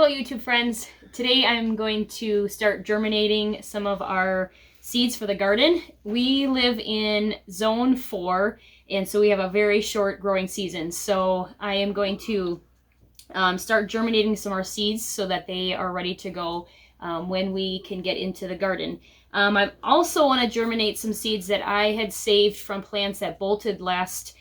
Hello YouTube friends. Today I'm going to start germinating some of our seeds for the garden. We live in zone 4 and so we have a very short growing season. So I am going to start germinating some of our seeds so that they are ready to go when we can get into the garden. I also want to germinate some seeds that I had saved from plants that bolted last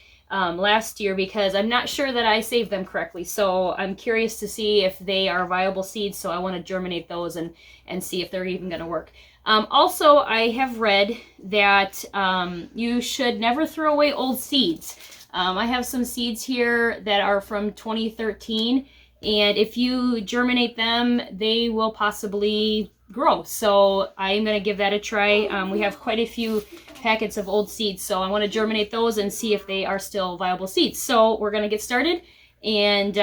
year because I'm not sure that I saved them correctly. So I'm curious to see if they are viable seeds. So I want to germinate those and see if they're even going to work. Also, I have read that you should never throw away old seeds. I have some seeds here that are from 2013, and if you germinate them, they will possibly grow. So I'm going to give that a try. We have quite a few packets of old seeds, so I want to germinate those and see if they are still viable seeds. So we're going to get started and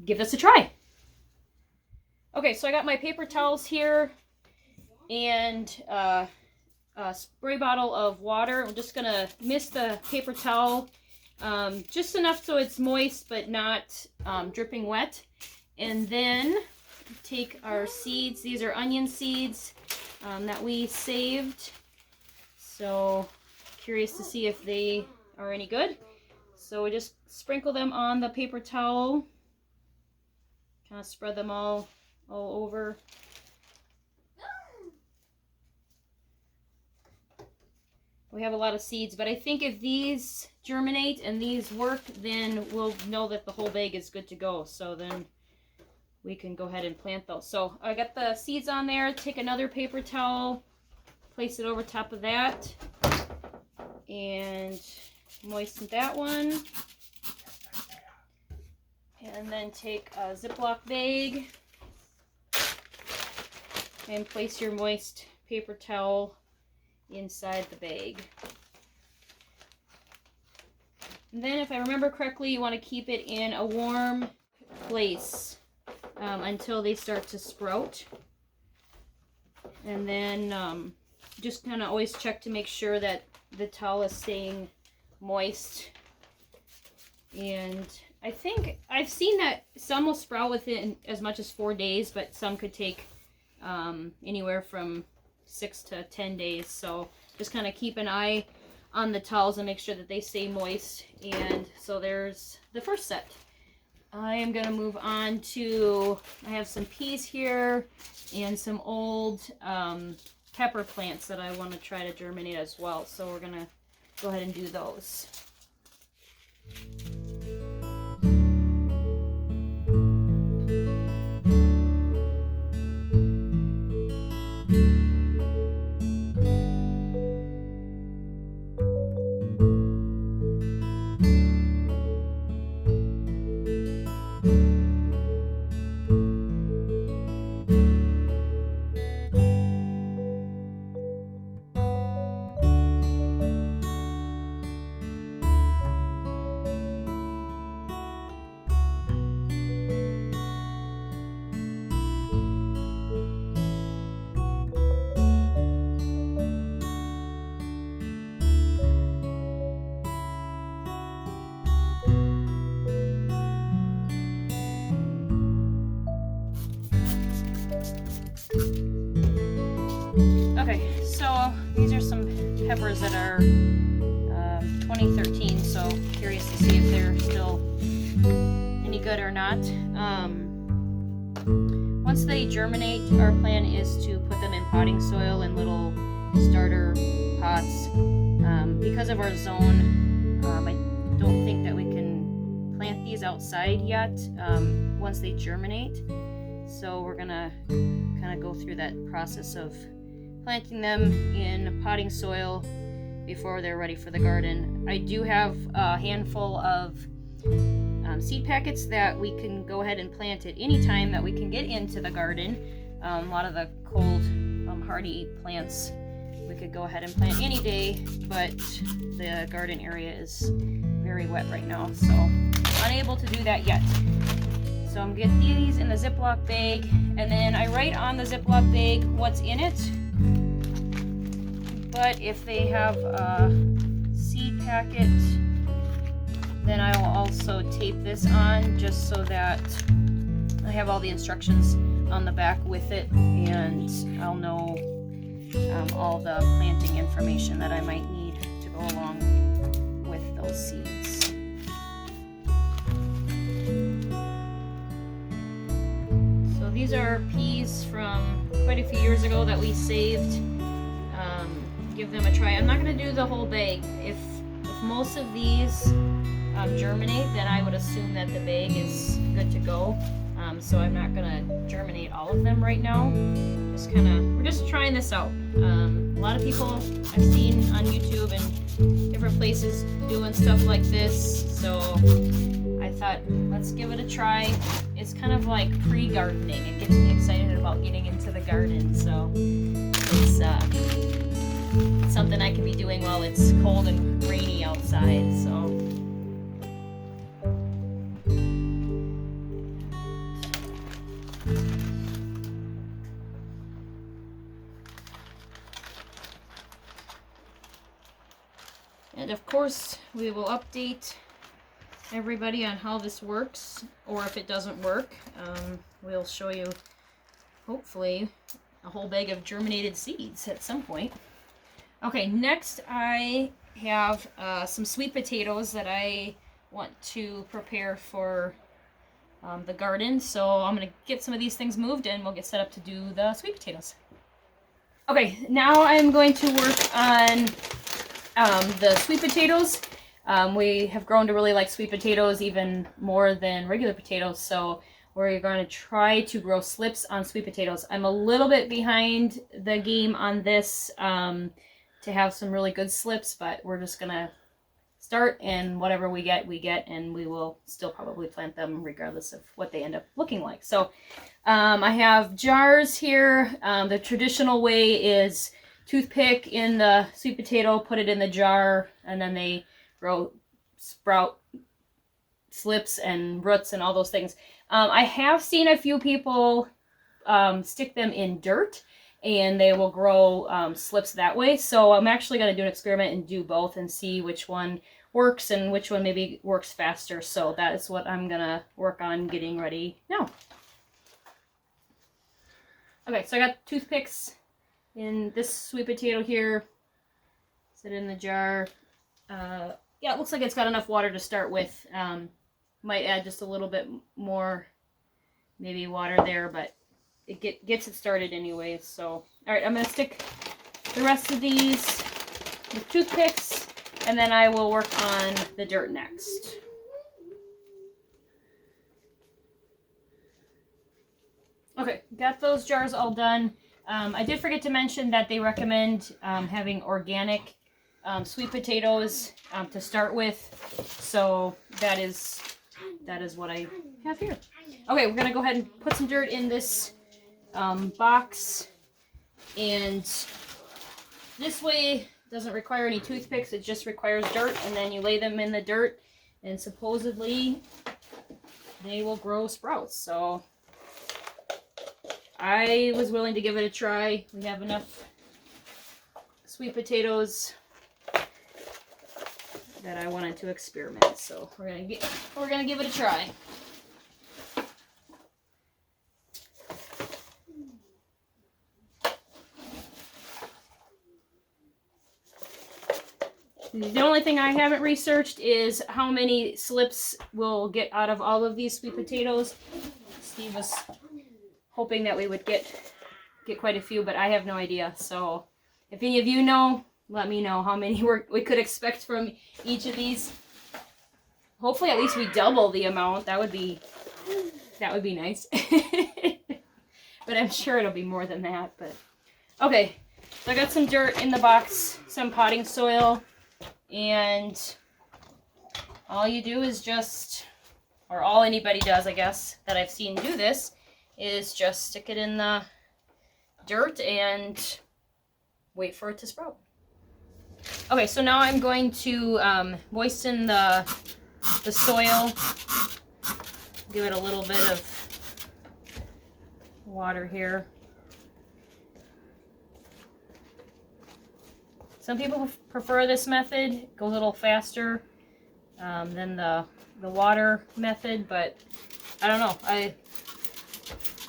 give this a try. Okay, so I got my paper towels here and a spray bottle of water. I'm just going to mist the paper towel just enough so it's moist but not dripping wet. And then take our seeds. These are onion seeds that we saved. So curious to see if they are any good. So we just sprinkle them on the paper towel. Kind of spread them all over. We have a lot of seeds, but I think if these germinate and these work, then we'll know that the whole bag is good to go. So then we can go ahead and plant those. So I got the seeds on there. Take another paper towel, place it over top of that, and moisten that one. And then take a Ziploc bag and place your moist paper towel inside the bag. And then, if I remember correctly, you want to keep it in a warm place until they start to sprout. And then just kind of always check to make sure that the towel is staying moist. And I think I've seen that some will sprout within as much as 4 days, but some could take anywhere from 6 to 10 days. So just kind of keep an eye on the towels and make sure that they stay moist. And so there's the first set. I am going to move on to, I have some peas here and some old pepper plants that I want to try to germinate as well. So we're going to go ahead and do those. Okay, so these are some peppers that are 2013, so curious to see if they're still any good or not. Once they germinate, our plan is to put them in potting soil in little starter pots. Because of our zone, I don't think that we can plant these outside yet once they germinate. So we're gonna kind of go through that process of planting them in potting soil before they're ready for the garden. I do have a handful of seed packets that we can go ahead and plant at any time that we can get into the garden. A lot of the cold hardy plants we could go ahead and plant any day, but the garden area is very wet right now, so unable to do that yet. So I'm gonna get these in the Ziploc bag, and then I write on the Ziploc bag what's in it. But if they have a seed packet, then I will also tape this on just so that I have all the instructions on the back with it, and I'll know all the planting information that I might need to go along with those seeds. So these are peas from quite a few years ago that we saved. Give them a try. I'm not going to do the whole bag. If most of these germinate, then I would assume that the bag is good to go. So I'm not going to germinate all of them right now. We're just trying this out. A lot of people I've seen on YouTube and different places doing stuff like this. So I thought, let's give it a try. It's kind of like pre-gardening. It gets me excited about getting into the garden. So it's something I can be doing while it's cold and rainy outside. So and of course we will update everybody on how this works, or if it doesn't work, we'll show you hopefully a whole bag of germinated seeds at some point. Okay, next I have some sweet potatoes that I want to prepare for the garden. So I'm going to get some of these things moved and we'll get set up to do the sweet potatoes. Okay, now I'm going to work on the sweet potatoes. We have grown to really like sweet potatoes even more than regular potatoes, so we're going to try to grow slips on sweet potatoes. I'm a little bit behind the game on this to have some really good slips, but we're just going to start, and whatever we get, and we will still probably plant them regardless of what they end up looking like. So I have jars here. The traditional way is toothpick in the sweet potato, put it in the jar, and then they grow, sprout, slips and roots and all those things. I have seen a few people stick them in dirt and they will grow slips that way. So I'm actually going to do an experiment and do both and see which one works and which one maybe works faster. So that is what I'm going to work on getting ready now. Okay, so I got toothpicks in this sweet potato here. Sit in the jar. Yeah, it looks like it's got enough water to start with. Might add just a little bit more, maybe water there, but it gets it started anyway. So, all right, I'm going to stick the rest of these with toothpicks, and then I will work on the dirt next. Okay, got those jars all done. I did forget to mention that they recommend having organic sweet potatoes to start with, so that is what I have here. Okay, we're gonna go ahead and put some dirt in this box, and this way doesn't require any toothpicks. It just requires dirt, and then you lay them in the dirt, and supposedly they will grow sprouts. So I was willing to give it a try. We have enough sweet potatoes that I wanted to experiment, so we're gonna give it a try. The only thing I haven't researched is how many slips we'll get out of all of these sweet potatoes. Steve was hoping that we would get quite a few, but I have no idea. So if any of you know, let me know how many we could expect from each of these. Hopefully at least we double the amount. That would be nice. But I'm sure it'll be more than that. But okay, so I got some dirt in the box, some potting soil, and all you do is just, or all anybody does, I guess, that I've seen do this, is just stick it in the dirt and wait for it to sprout. Okay, so now I'm going to moisten the soil, give it a little bit of water here. Some people prefer this method, go a little faster than the water method, but I don't know.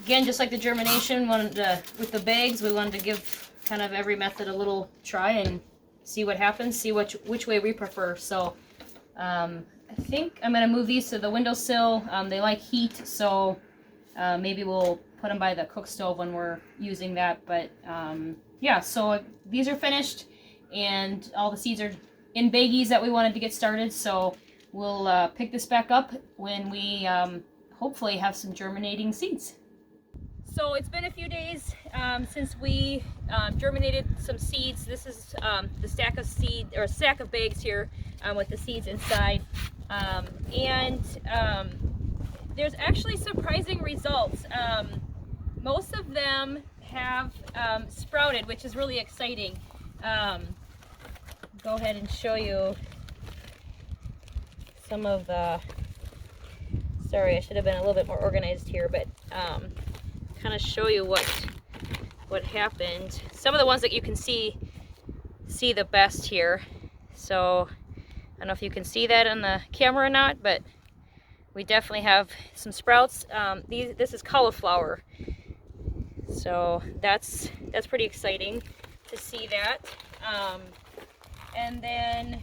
again, just like the germination, with the bags, we wanted to give kind of every method a little try and see what happens, see which way we prefer. So I think I'm going to move these to the windowsill. They like heat, so maybe we'll put them by the cook stove when we're using that. But yeah, so these are finished, and all the seeds are in baggies that we wanted to get started. So we'll pick this back up when we hopefully have some germinating seeds. So it's been a few days since we germinated some seeds. This is the stack of bags here with the seeds inside, and there's actually surprising results. Most of them have sprouted, which is really exciting. Go ahead and show you some of the, sorry, I should have been a little bit more organized here, but kind of show you what happened. Some of the ones that you can see the best here. So I don't know if you can see that on the camera or not, but we definitely have some sprouts. This is cauliflower, so that's pretty exciting to see that. And then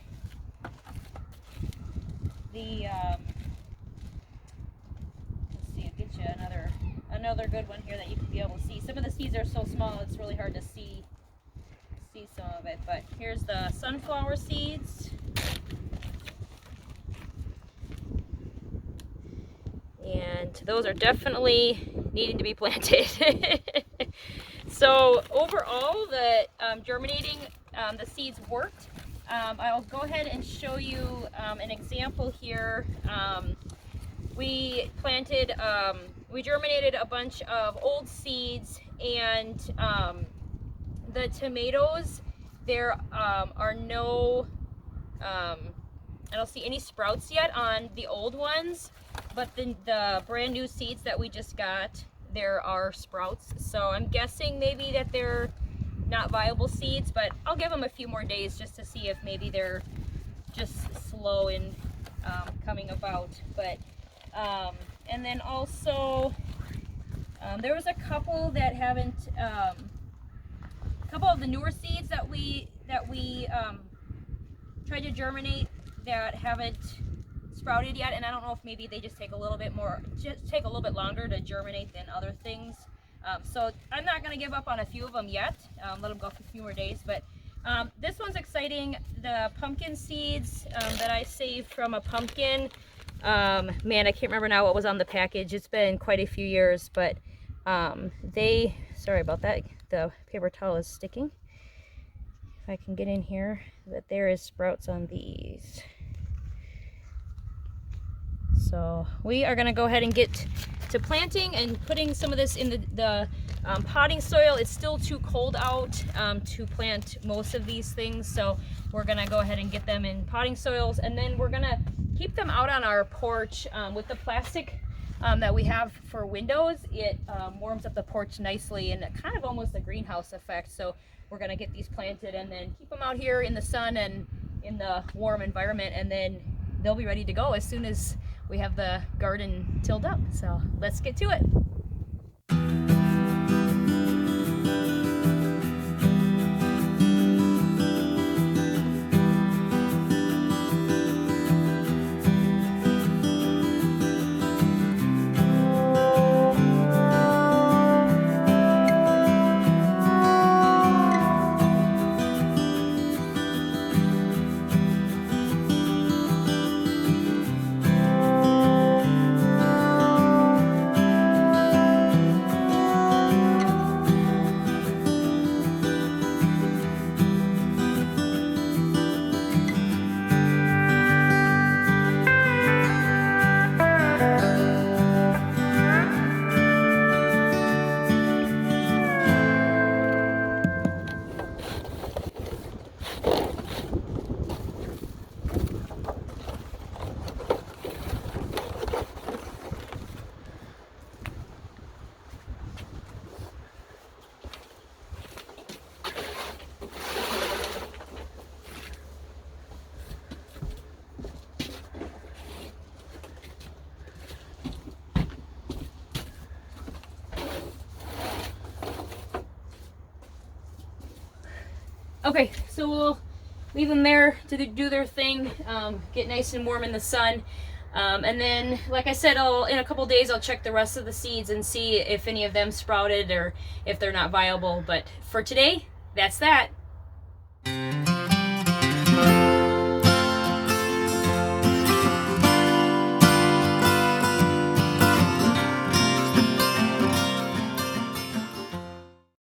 the let's see, I'll get you another good one here that you can be able to see. Some of the seeds are so small it's really hard to see some of it, but here's the sunflower seeds. And those are definitely needing to be planted. So overall, the germinating the seeds worked. I'll go ahead and show you an example here. We germinated a bunch of old seeds, and the tomatoes, there are no, I don't see any sprouts yet on the old ones, but the brand new seeds that we just got, there are sprouts. So I'm guessing maybe that they're not viable seeds, but I'll give them a few more days just to see if maybe they're just slow in coming about. But and then also there was a couple that haven't, a couple of the newer seeds that we tried to germinate that haven't sprouted yet, and I don't know if maybe they just take a little bit longer to germinate than other things. So I'm not going to give up on a few of them yet. Let them go for a few more days. But this one's exciting. The pumpkin seeds that I saved from a pumpkin. Man, I can't remember now what was on the package. It's been quite a few years, but sorry about that. The paper towel is sticking. If I can get in here, but there is sprouts on these. So we are going to go ahead and get to planting and putting some of this in the potting soil. It's still too cold out to plant most of these things, so we're going to go ahead and get them in potting soils, and then we're going to keep them out on our porch with the plastic that we have for windows. It warms up the porch nicely, and kind of almost a greenhouse effect. So we're going to get these planted and then keep them out here in the sun and in the warm environment, and then they'll be ready to go as soon as we have the garden tilled up. So let's get to it. Okay, so we'll leave them there to do their thing, get nice and warm in the sun. And then, like I said, in a couple days I'll check the rest of the seeds and see if any of them sprouted or if they're not viable. But for today, that's that.